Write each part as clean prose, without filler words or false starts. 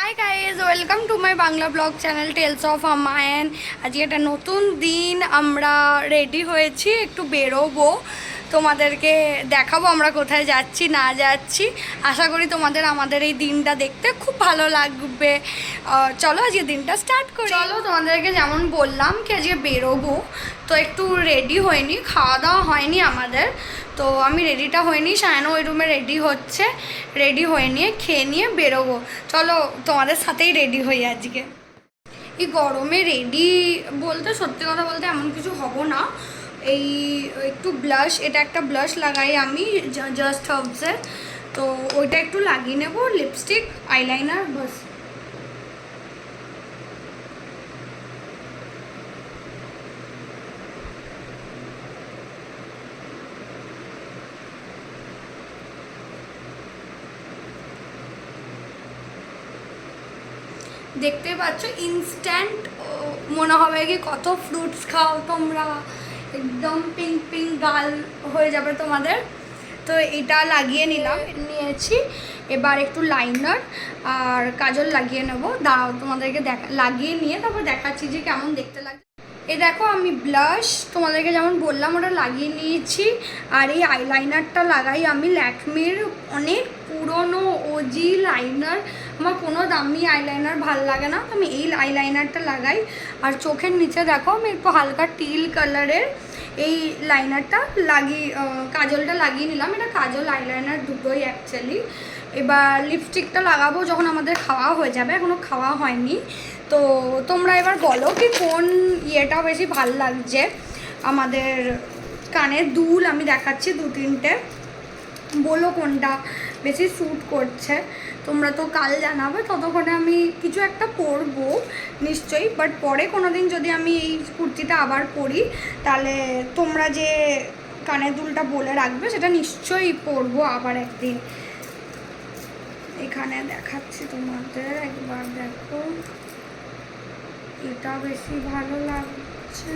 High guys, welcome to my Bangla blog channel tales of Amayan. আজকে একটা নতুন দিন, আমরা রেডি হয়েছি, একটু বেরোবো, তোমাদেরকে দেখাবো আমরা কোথায় যাচ্ছি না যাচ্ছি। আশা করি তোমাদের আমাদের এই দিনটা দেখতে খুব ভালো লাগবে। চলো আজকে দিনটা স্টার্ট করি। চলো, তোমাদেরকে যেমন বললাম কি আজকে বেরোবো, তো একটু রেডি হয়নি, খাওয়া দাওয়া হয়নি আমাদের, তো আমি রেডিটা হয়নি, সায়নও ওই রুমে রেডি হচ্ছে, রেডি হয়ে নিয়ে খেয়ে নিয়ে বেরোবো। চলো তোমাদের সাথেই রেডি হই আজকে। এই গরমে রেডি বলতে, সত্যি কথা বলতে এমন কিছু হব না। এই একটু ব্লাশ, এটা একটা ব্লাশ লাগাই আমি জাস্ট হার্বসের, তো ওইটা একটু লাগিয়ে নেবো, লিপস্টিক, আইলাইনার, বাস। দেখতে পাচ্ছ ইনস্ট্যান্ট মনে হবে কি কত ফ্রুটস খাও তোমরা, একদম পিঙ্ক পিঙ্ক গাল হয়ে যাবে তোমাদের। তো এটা লাগিয়ে নিয়েছি। এবার একটু লাইনার আর কাজল লাগিয়ে নেবো, দাঁড়াও তোমাদেরকে লাগিয়ে নিয়ে তারপর দেখাচ্ছি যে কেমন দেখতে লাগে। এই দেখো আমি ব্লাশ তোমাদেরকে যেমন বললাম ওটা লাগিয়ে নিয়েছি, আর এই আইলাইনারটা লাগাই আমি ল্যাকমির অনেক পুরনো ওজি লাইনার। আমার কোনো দামি আইলাইনার ভাল লাগে না, আমি এই আইলাইনারটা লাগাই। আর চোখের নিচে দেখো আমি একটু হালকা টিল কালারের এই লাইনারটা কাজলটা লাগিয়ে নিলাম। এটা কাজল আইলাইনার দুটোই অ্যাকচুয়ালি। এবার লিপস্টিকটা লাগাবো যখন আমাদের খাওয়া হয়ে যাবে, এখনও খাওয়া হয়নি। তো তোমরা এবার বলো কি কোন ইয়েটা বেশি ভাল লাগছে। আমাদের কানের দুল আমি দেখাচ্ছি দু তিনটে, বলো কোনটা বেশি স্যুট করছে। তোমরা তো কাল জানাবে, ততক্ষণে আমি কিছু একটা পরবো নিশ্চয়ই, বাট পরে কোনো দিন যদি আমি এই কুর্তিটা আবার পরি তাহলে তোমরা যে কানের দুলটা বলে রাখবে সেটা নিশ্চয়ই পরবো আবার একদিন। এখানে দেখাচ্ছি তোমাদের, একবার দেখো, এটা বেশি ভালো লাগছে।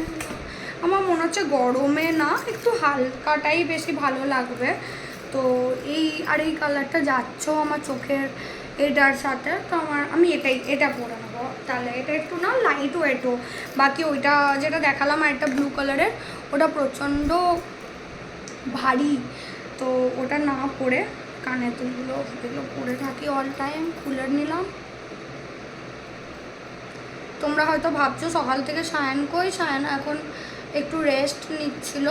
আমার মনে হচ্ছে গরমে না একটু হালকাটাই বেশি ভালো লাগবে। তো এই কালারটা যাচ্ছেও আমার চোখের এটার সাথে, তো আমি এটা পরে নেবো। তাহলে এটা একটু না লাইট ওয়েটও, বাকি ওইটা যেটা দেখালাম আর একটা ব্লু কালারের, ওটা প্রচণ্ড ভারী, তো ওটা না পরে কানে দুলগুলো এগুলো পরে থাকি অল টাইম। খুলে নিলাম। তোমরা হয়তো ভাবছো সকাল থেকে সায়ন কই, সায়ন এখন একটু রেস্ট নিচ্ছিল,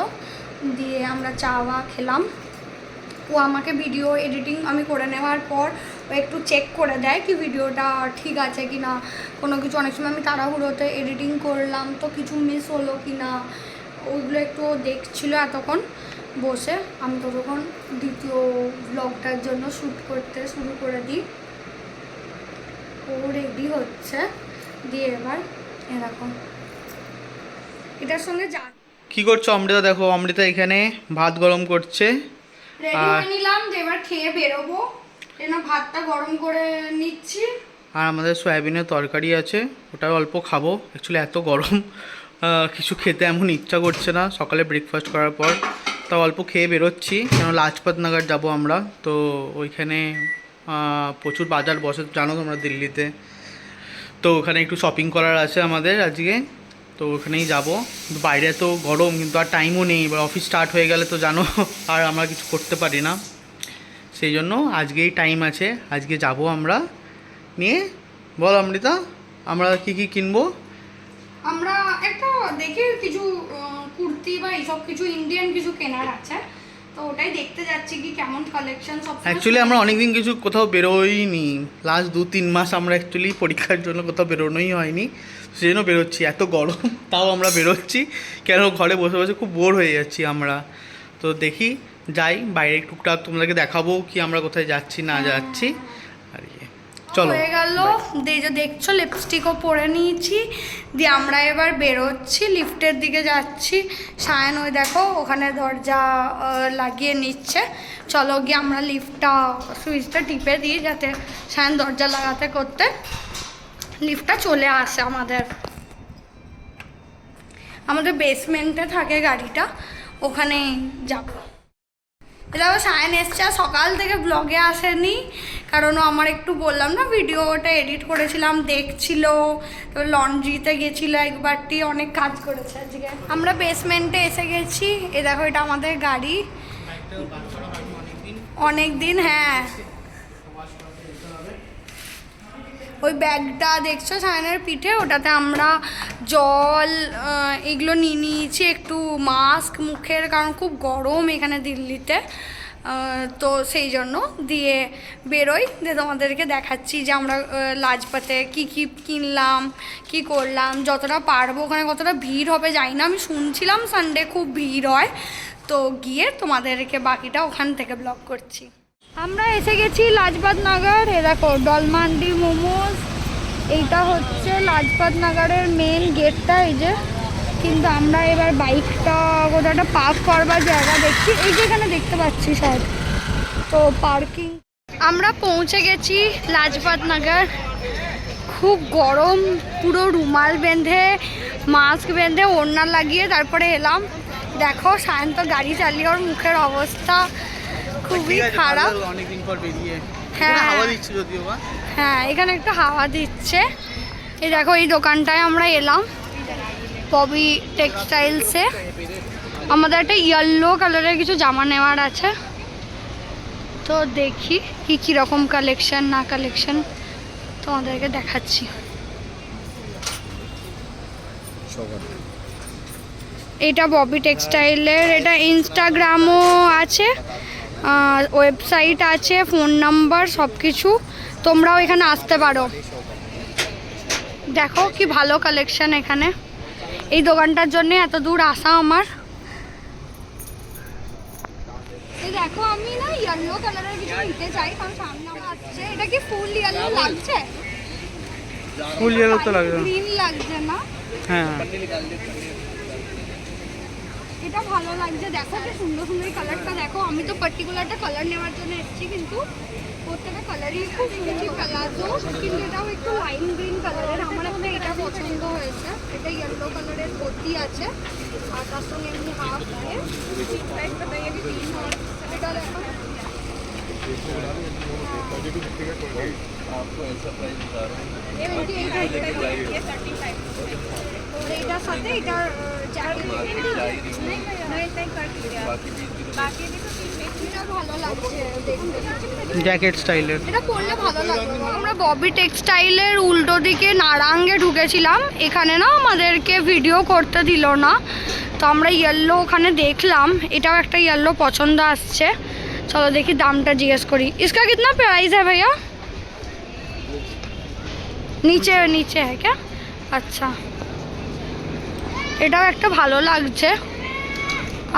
দিয়ে আমরা চাওয়া খেলাম। ও আমাকে ভিডিও এডিটিং আমি করে নেওয়ার পর ও একটু চেক করে দেয় কি ভিডিওটা ঠিক আছে কি না, কোনো কিছু অনেক সময় আমি তাড়াহুড়োতে এডিটিং করলাম তো কিছু মিস হলো কি না, ওইগুলো একটু দেখছিল এতক্ষণ বসে। আমি ততক্ষণ দ্বিতীয় ব্লগটার জন্য শ্যুট করতে শুরু করে দিই। ও রেডি হচ্ছে, দিয়ে এবার এরকম এটার সঙ্গে যা কি করছো অমৃতা? দেখো অমৃতা এখানে ভাত গরম করছে। রেডি হয়ে নিলাম যে এবার খেয়ে বেরোবো, এজন্য ভাতটা গরম করে নিচ্ছি। আর আমাদের সয়াবিনের তরকারি আছে, ওটাও অল্প খাবো। অ্যাকচুয়ালি এত গরম কিছু খেতে এমন ইচ্ছা করছে না সকালে ব্রেকফাস্ট করার পর, তাও অল্প খেয়ে বেরোচ্ছি, কেন লাজপত নগর যাবো আমরা। তো ওইখানে প্রচুর বাজার বসে জানো তোমরা দিল্লিতে, তো ওখানে একটু শপিং করার আছে আমাদের আজকে, তো ওখানেই যাবো। বাইরে তো গরম, কিন্তু আর টাইমও নেই, এবার অফিস স্টার্ট হয়ে গেলে তো জানো আর আমরা কিছু করতে পারি না, সেই জন্য আজকেই টাইম আছে, আজকে যাব আমরা। নিয়ে বল অমৃতা, আমরা কি কি কিনবো? আমরা একটা দেখি কিছু কুর্তি বা এইসব কিছু ইন্ডিয়ান কিছু কেনার আছে, তো ওটাই দেখতে যাচ্ছি কি কেমন কালেকশন। সব অ্যাকচুয়ালি আমরা অনেকদিন কিছু কোথাও বেরোইনি, লাস্ট 2-3 মাস আমরা অ্যাকচুয়ালি পরীক্ষার জন্য কোথাও বেরোনোই হয়নি, সেই জন্য বেরোচ্ছি। এত গরম তাও আমরা বেরোচ্ছি, কেন ঘরে বসে বসে খুব বোর হয়ে যাচ্ছি আমরা। তো দেখি যাই বাইরে, টুকটাক তোমাদেরকে দেখাবো কি আমরা কোথায় যাচ্ছি না যাচ্ছি। আর চলো, হয়ে গেল। যে দেখছো লিপস্টিকও পরে নিয়েছি, দিয়ে আমরা এবার বেরোচ্ছি, লিফটের দিকে যাচ্ছি। সায়ন ওই দেখো ওখানে দরজা লাগিয়ে নিচ্ছে, চলো গিয়ে আমরা লিফটটা সুইচটা টিপে দিই যাতে সায়ন দরজা লাগাতে করতে লিফটটা চলে আসে। আমাদের বেসমেন্টে থাকে গাড়িটা, ওখানে যাব। এটাও সায়ন এসছে, সকাল থেকে ব্লগে আসেনি কারণ ও আমার একটু বললাম না ভিডিওটা এডিট করেছিলাম দেখছিল, তো লন্ড্রিতে গেছিলো একবারটি, অনেক কাজ করেছে আজকে। আমরা বেসমেন্টে এসে গেছি, এ দেখো এটা আমাদের গাড়ি, অনেক দিন। হ্যাঁ ওই ব্যাগটা দেখছো সায়নের পিঠে, ওটাতে আমরা জল এগুলো নিয়ে নিয়েছি, একটু মাস্ক মুখের, কারণ খুব গরম এখানে দিল্লিতে, তো সেই জন্য দিয়ে বেরোই, দিয়ে তোমাদেরকে দেখাচ্ছি যে আমরা লাজপাতে কি কি কিনলাম, কি করলাম, যতটা পারবো। ওখানে কতটা ভিড় হবে জানি না, আমি শুনছিলাম সানডে খুব ভিড় হয়, তো গিয়ে তোমাদেরকে বাকিটা ওখান থেকে ব্লগ করছি। আমরা এসে গেছি লাজপত নগর। এ দেখো ডলমান্ডি মোমোস, এইটা হচ্ছে লাজপত নগরের মেন গেটটা, এই যে। কিন্তু আমরা এবার বাইকটা কোথাও একটা পার্ক করবার জায়গা দেখছি, এই যে এখানে দেখতে পাচ্ছি সব, তো পার্কিং। আমরা পৌঁছে গেছি লাজপত নগর, খুব গরম, পুরো রুমাল বেঁধে মাস্ক বেঁধে ওড়না লাগিয়ে তারপরে এলাম। দেখো সায়ন তো গাড়ি চালিয়ে ওর মুখের অবস্থা খুবই খারাপ। অনেকদিন পর বেরিয়ে হ্যাঁ হাওয়া দিচ্ছে যদিও বা, হ্যাঁ এখানে একটু হাওয়া দিচ্ছে। এই দেখো এই দোকানটায় আমরা এলাম, ববি টেক্সটাইলসে। আমাদের একটা ইয়েলো কালারের কিছু জামা নেওয়ার আছে, তো দেখি কি কীরকম কালেকশন না কালেকশন তোমাদেরকে দেখাচ্ছি। এটা ববি টেক্সটাইলের, এটা ইনস্টাগ্রামও আছে, ওয়েবসাইট আছে, ফোন নাম্বার সব কিছু, তোমরাও এখানে আসতে পারো। দেখো কি ভালো কালেকশন এখানে, এই দোকানটার জন্য এত দূর আসা আমার। এই দেখো আমি না ইয়েলো কালারের কিছু নিতে চাই, কারণ সামনে আমার আসছে। এটা কি ফুল ইয়েলো লাগছে? ফুল ইয়েলো তো লাগছে, গ্রিন লাগছে না? হ্যাঁ এটা ভালো লাগছে, দেখো কি সুন্দর সুন্দর কালারটা দেখো। আমি তো পার্টিকুলারটা কালার নেওয়ার জন্য এসেছি, কিন্তু প্রত্যেকটা কালারই খুব সুন্দর। প্লাজো, কিন্তু এটাও একটু লাইম গ্রিন কালারের, আমার এখন এটা পছন্দ হয়েছে। এটা ইয়েলো কালারের কুর্তি আছে, আর তার সঙ্গে এমনি হাফ দিয়ে এটা দেখো। এইটার সাথে এটার জ্যাকেট ভালো লাগছে দেখতে, জ্যাকেট স্টাইলের, এটা পরলে ভালো লাগবে। আমরা ববি টেক্সটাইলের উল্টো দিকে নারাঙ্গে ঢুকেছিলাম, এখানে না আমাদেরকে ভিডিও করতে দিল না, তো আমরা ইয়েলো ওখানে দেখলাম, এটাও একটা ইয়েলো পছন্দ আসছে। চলো দেখি দামটা জিজ্ঞেস করি। इसका कितना प्राइस है भैया? नीचे नीचे है क्या? আচ্ছা, এটাও একটা ভালো লাগছে।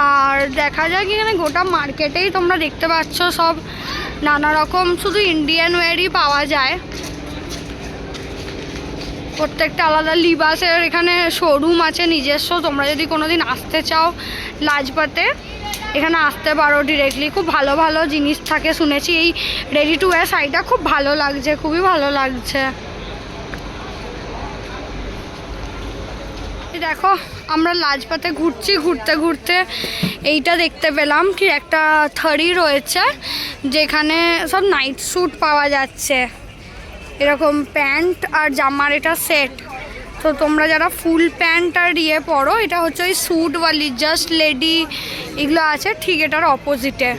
আর দেখা যাক, এখানে গোটা মার্কেটেই তোমরা দেখতে পাচ্ছ সব নানা রকম শুধু ইন্ডিয়ান ওয়্যারই পাওয়া যায়, প্রত্যেকটা আলাদা। লিবাসের এখানে শোরুম আছে নিজস্ব, তোমরা যদি কোনো দিন আসতে চাও লাজপাতে এখানে আসতে পারো ডিরেক্টলি, খুব ভালো ভালো জিনিস থাকে শুনেছি। এই রেডি টু ওয়্যার শাড়িটা খুব ভালো লাগছে, খুবই ভালো লাগছে। দেখো আমরা লাজপাতে ঘুরছি, ঘুরতে ঘুরতে এইটা দেখতে পেলাম কি একটা থারি রয়েছে, যেখানে সব নাইট স্যুট পাওয়া যাচ্ছে, এরকম প্যান্ট আর জামার এটা সেট। তো তোমরা যারা ফুল প্যান্ট আর ইয়ে পরো, এটা হচ্ছে ওই স্যুটওয়ালি জাস্ট লেডি এগুলো আছে ঠিক এটার অপোজিটে।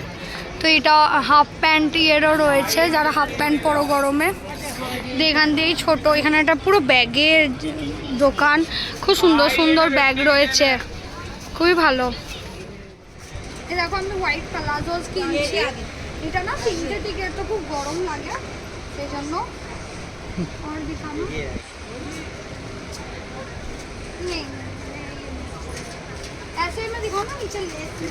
তো এটা হাফ প্যান্ট ইয়েরও রয়েছে, যারা হাফ প্যান্ট পরো গরমে। এখান দিয়েই ছোটো, এখানে একটা পুরো ব্যাগের দোকান, খুব সুন্দর সুন্দর ব্যাগ রয়েছে, খুবই ভালো। এই দেখো আমি হোয়াইট প্লাজো কিনছি, এটা না সিনথেটিকের, তো খুব গরম লাগে সেই জন্য। और दिखाना नहीं, ऐसे ही मैं दिखाऊँ ना नीचे लेस में।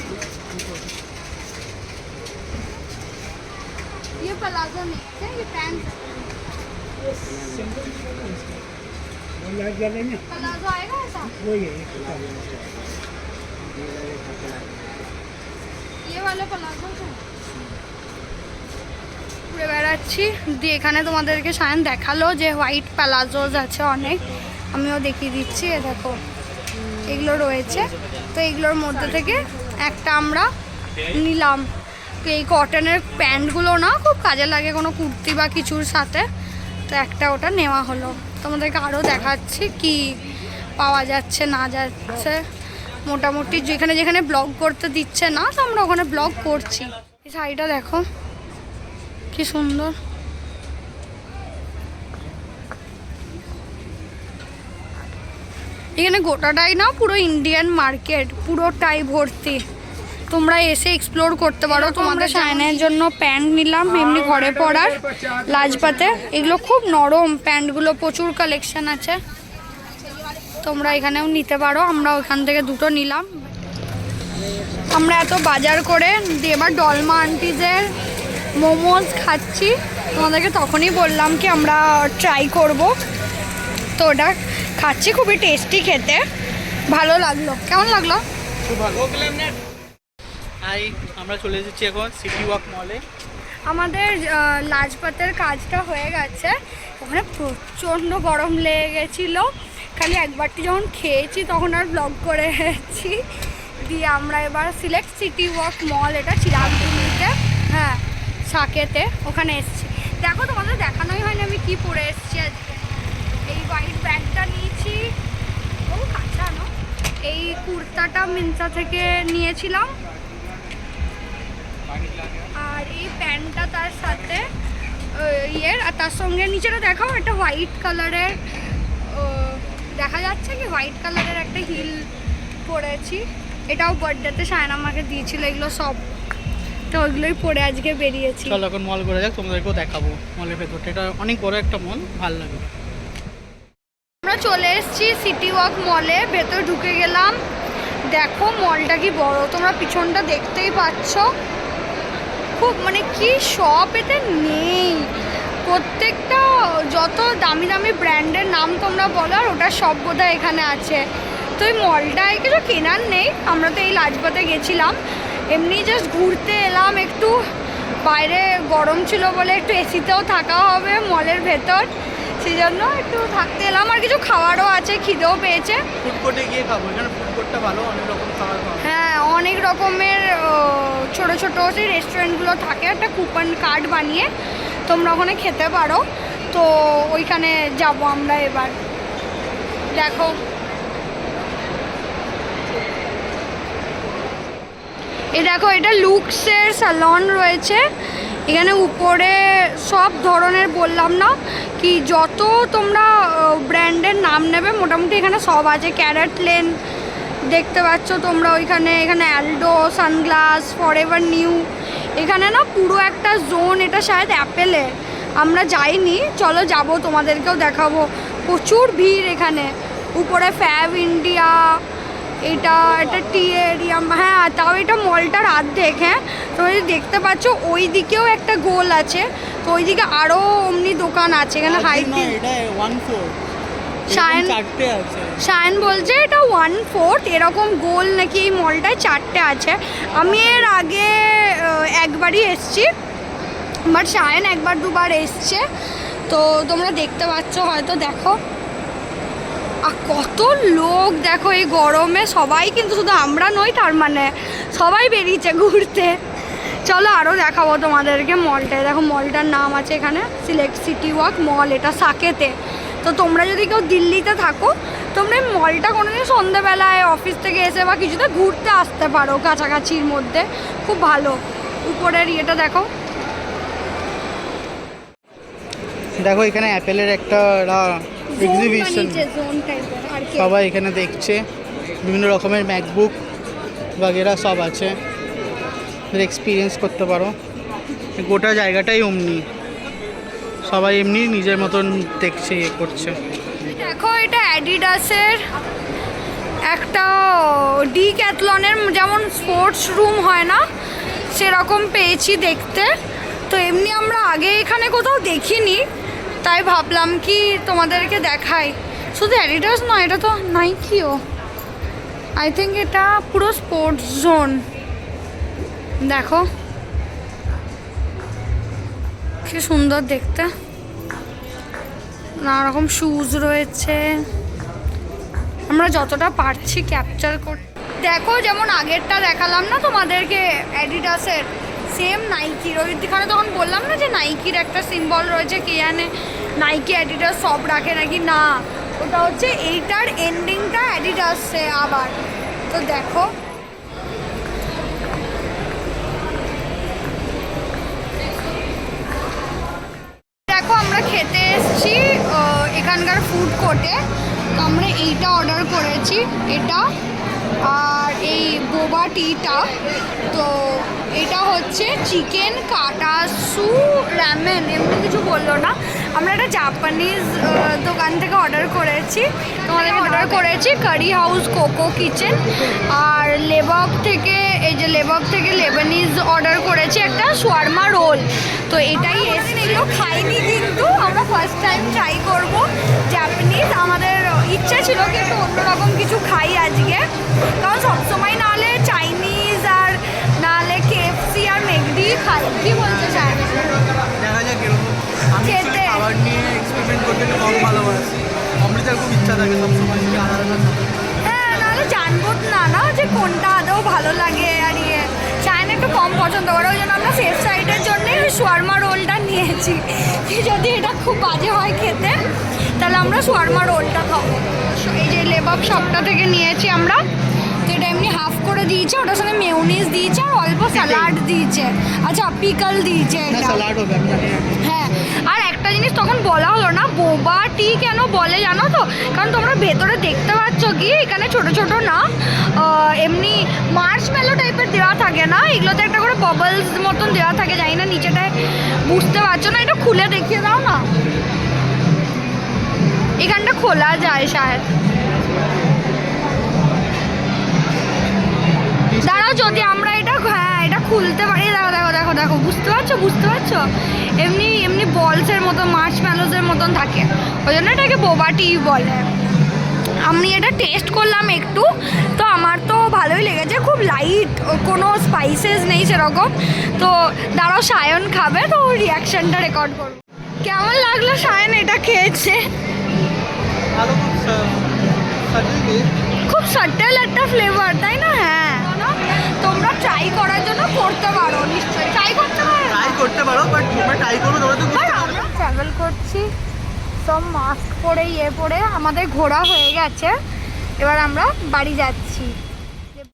ये प्लाजो नहीं है, ये पैंट प्लाजो आएगा ऐसा, ये वाला प्लाजो है। ঘুরে বেড়াচ্ছি, দিয়ে এখানে তোমাদেরকে সায়ন দেখালো যে হোয়াইট প্লাজোজ আছে অনেক, আমিও দেখিয়ে দিচ্ছি। এ দেখো এগুলো রয়েছে, তো এগুলোর মধ্যে থেকে একটা আমরা নিলাম। এই কটনের প্যান্টগুলো না খুব কাজে লাগে কোনো কুর্তি বা কিছুর সাথে। তো একটা ওটা নেওয়া হলো। তোমাদেরকে আরও দেখাচ্ছি কি পাওয়া যাচ্ছে না যাচ্ছে। মোটামুটি যেখানে যেখানে ব্লগ করতে দিচ্ছে না তো আমরা ওখানে ব্লগ করছি। এই শাড়িটা দেখো কি সুন্দর। এখানে গোটাটাই না পুরো ইন্ডিয়ান মার্কেট, পুরোটাই ভর্তি। তোমরা এসে এক্সপ্লোর করতে পারো। তোমাদের সায়নের জন্য প্যান্ট নিলাম এমনি ঘরে পরার লাজপাতে। এগুলো খুব নরম প্যান্টগুলো, প্রচুর কালেকশন আছে, তোমরা এখানেও নিতে পারো। আমরা ওখান থেকে দুটো নিলাম। আমরা এত বাজার করে দিয়ে এবার ডলমা আন্টিজের মোমোজ খাচ্ছি। তোমাদেরকে তখনই বললাম কি আমরা ট্রাই করব, তো ওটা খাচ্ছি। খুবই টেস্টি খেতে, ভালো লাগলো। কেমন লাগলো? খুব ভালো। আমরা চলে এসেছি এখন সিটি ওয়াক মলে। আমাদের লাজপাতের কাজটা হয়ে গেছে। ওখানে প্রচণ্ড গরম লেগে গেছিলো। খালি একবারটি যখন খেয়েছি তখন আর ব্লগ করে এসেছি। দিয়ে আমরা এবার সিলেক্ট সিটি ওয়াক মল, এটা চিরাগদিল্লিতে, হ্যাঁ সাকেতে, ওখানে এসেছি। দেখো তোমাদের দেখানোই হয়নি আমি কি পরে এসেছি আজকে। এই হোয়াইট ব্যাগটা নিয়েছি, ও কাঁচানো। এই কুর্তাটা মিন্ত্রা থেকে নিয়েছিলাম, আর এই প্যান্টটা তার সাথে ইয়ের, আর তার সঙ্গে নিচেটা দেখাও একটা হোয়াইট কালারের, দেখা যাচ্ছে কি হোয়াইট কালারের একটা হিল পরেছি। এটাও বার্থডেতে শায়ন আমাকে দিয়েছিল। এগুলো সব তো ওইগুলোই পরে আজকে বেরিয়েছি। চলো এখন মল ঘুরে যাক, তোমাদেরকেও দেখাবো মলের ভেতরটা। এটা অনেক বড় একটা মল, ভালো লাগবে। আমরা চলে এসেছি সিটি ওয়াক মলে, ভেতর ঢুকে গেলাম। দেখো মলটা কি বড়, তোমরা পিছনটা দেখতেই পাচ্ছ। খুব মানে কি শপ এতে নেই, প্রত্যেকটা যত দামি দামি ব্র্যান্ডের নাম তোমরা বলো আর ওটা সব বোধহয় এখানে আছে। তো এই মলটায় কিছু কেনার নেই। আমরা তো এই লাজপাতে গেছিলাম এমনি জাস্ট ঘুরতে এলাম একটু। বাইরে গরম ছিল বলে একটু এসিতেও থাকা হবে মলের ভেতর, সেই জন্য একটু থাকতে এলাম। আর কিছু খাওয়ারও আছে, খিদেও পেয়েছে। ফুড কোর্টে গিয়ে খাবো, এখানে ফুড কোর্টটা ভালো, অনেক রকম খাবার পাওয়া যায়। হ্যাঁ অনেক রকমের ছোট ছোট সেই রেস্টুরেন্টগুলো থাকে, একটা কুপন কার্ড বানিয়ে তোমরা ওখানে খেতে পারো। তো ওইখানে যাব আমরা এবার। দেখো এই দেখো, এটা লুক্সের স্যালন রয়েছে এখানে। উপরে সব ধরনের বললাম না কি, যত তোমরা ব্র্যান্ডের নাম নেবে মোটামুটি এখানে সব আছে। ক্যারেট লেন দেখতে পাচ্ছ তোমরা ওইখানে, এখানে অ্যালডো, সানগ্লাস, ফরএভার নিউ। এখানে না পুরো একটা জোন, এটা শায়দ অ্যাপেলের, আমরা যাইনি, চলো যাব, তোমাদেরকেও দেখাবো। প্রচুর ভিড় এখানে। উপরে ফ্যাব ইন্ডিয়া, এটা একটা টি এরিয়া, হ্যাঁ তাও এটা মলটার অর্ধেক। হ্যাঁ তোমরা যদি দেখতে পাচ্ছ ওই দিকেও একটা গোল আছে, তো ওই দিকে আরও অমনি দোকান আছে এখানে। শায়ন বলছে এটা 1/4 এরকম গোল নাকি এই মলটায় 4টে আছে। আমি এর আগে একবারই এসছি, বাট শায়ন একবার দুবার এসছে, তো তোমরা দেখতে পাচ্ছ হয়তো। দেখো আর কত লোক দেখো এই গরমে, সবাই কিন্তু, শুধু আমরা নই তার মানে, সবাই বেরিয়েছে ঘুরতে। চলো আরও দেখাবো তোমাদেরকে মলটায়। দেখো মলটার নাম আছে এখানে সিলেক্ট সিটি ওয়াক মল, এটা সাকেতে। তো তোমরা যদি কেউ দিল্লিতে থাকো তোমরা এই মলটা কোনোদিন সন্ধ্যেবেলায় অফিস থেকে এসে বা কিছুতে ঘুরতে আসতে পারো, কাছাকাছির মধ্যে, খুব ভালো। উপরের ইয়েটা দেখো, দেখো এখানে অ্যাপেলের একটা এক্সিবিশন, সবাই এখানে দেখছে। বিভিন্ন রকমের ম্যাকবুক বাগেরা সব আছে, এক্সপিরিয়েন্স করতে পারো। গোটা জায়গাটাই অমনি, সবাই এমনি নিজের মতন দেখছে, ইয়ে করছে। দেখো এটা অ্যাডিডাসের একটা ডিক্যাথলনের যেমন স্পোর্টস রুম হয় না, সেরকম পেয়েছি দেখতে। তো এমনি আমরা আগে এখানে কোথাও দেখিনি, তাই ভাবলাম কি তোমাদেরকে দেখাই। শুধু অ্যাডিডাস নয়, এটা তো নাইকিও, আই থিঙ্ক এটা পুরো স্পোর্টস জোন। দেখো কি সুন্দর দেখতে, নানা রকম শুজ রয়েছে। আমরা যতটা পারছি ক্যাপচার করতে। দেখো যেমন আগেরটা দেখালাম না তোমাদেরকে অ্যাডিডাসের, সেম নাইকির ওইখানে তখন বললাম না যে নাইকির একটা সিম্বল রয়েছে, কে জানে নাইকি অ্যাডিডাস সব রাখে নাকি, না ওটা হচ্ছে এইটার এন্ডিংটা অ্যাডিডাসে আবার। তো দেখো দেখো আমরা খেতে এসেছি এখানকার ফুড কোর্টে। তো আমরা এইটা অর্ডার করেছি, এটা আর এই বোবা টিটা। তো এটা হচ্ছে চিকেন কাটাসু র্যামেন, এমনি কিছু বললো না। আমরা একটা জাপানিজ দোকান থেকে অর্ডার করেছি, তোমাদেরকে অর্ডার করেছি কারি হাউস কোকো কিচেন। আর লেবক থেকে এই যে লেবক থেকে লেবানিজ অর্ডার করেছি একটা শাওয়ারমা রোল। তো এটাই এগুলো খাইনি, কিন্তু আমরা ফার্স্ট টাইম ট্রাই করবো জাপানিজ। আমাদের ইচ্ছে ছিল কিন্তু অন্যরকম কিছু খাই আজকে, কারণ সবসময় নাহলে চাইনিজ আর নাহলে KFC আর ম্যাকডি খাই। কি বলতে চাই দেখা যাক এরকম আমি খেতে। খাবার নিয়ে এক্সপেরিমেন্ট করতে একটু কম ভালোবাসি। অমৃতার খুব ইচ্ছা থাকে সবসময় যে আলাদা খাবার। হ্যাঁ, নাহলে জানবো না না যে কোনটা আদৌ ভালো লাগে। আর চায়না একটু কম পছন্দ করে, ওই জন্য আমরা সেফ সাইডের জন্যই শাওয়ারমা রোলটা নিয়েছি। যদি এটা খুব বাজে হয় খেতে, তাহলে আমরা শাওয়ারমা রোলটা খাবো। এই যে লেবাব শপটা থেকে নিয়েছি আমরা। তো এটা এমনি হাফ করে দিয়েছে, ওটার সঙ্গে মেয়োনিজ দিয়েছে আর অল্প স্যালাড দিয়েছে। আচ্ছা, পিকল দিয়েছে এটা। স্যালাড হবে আমি জানি। হ্যাঁ, আর একটা জিনিস তখন বলা হলো না, বোবা টি কেন বলে জানো তো? কারণ তোমরা ভেতরে দেখতে পাচ্ছ কি এখানে ছোট ছোট না এমনি মার্শমেলো টাইপের দেওয়া থাকে না, এগুলোতে একটা করে বাবলস মতন দেওয়া থাকে, জানি না নিচেটায় বুঝতে পারছো না। এটা খুলে দেখিয়ে দাও না, এখানটা খোলা যায় শায়দ। দাঁড়াও, যদি আমরা এটা এটা খুলতে পারি। দেখো দেখো দেখো দেখো, বুঝতে পারছো বুঝতে পারছো? এমনি এমনি বলসের মতন মার্শমেলোজের মতন থাকে, ওই জন্য এটাকে বোবা টি বলে। আমি এটা টেস্ট করলাম একটু, তো আমার তো ভালোই লেগেছে, খুব লাইট, কোনো স্পাইসেস নেই সেরকম। তো দাঁড়াও, সায়ন খাবে, তো ওর রিয়াকশানটা রেকর্ড করবো। কেমন লাগলো সায়ন এটা খেয়েছে? খুব সাটেল একটা ফ্লেভার, তাই না? হ্যাঁ, তোমরা ট্রাই করার জন্য করতে পারো, নিশ্চয়ই ট্রাই করতে পারো, বাট তোমরা ট্রাই করবে তোমরা তো বুঝতে পারবে। আমরা ট্রাভেল করছি সব মাস্ক পরে পরে, আমাদের ঘোরা হয়ে গেছে, এবার আমরা বাড়ি যাচ্ছি।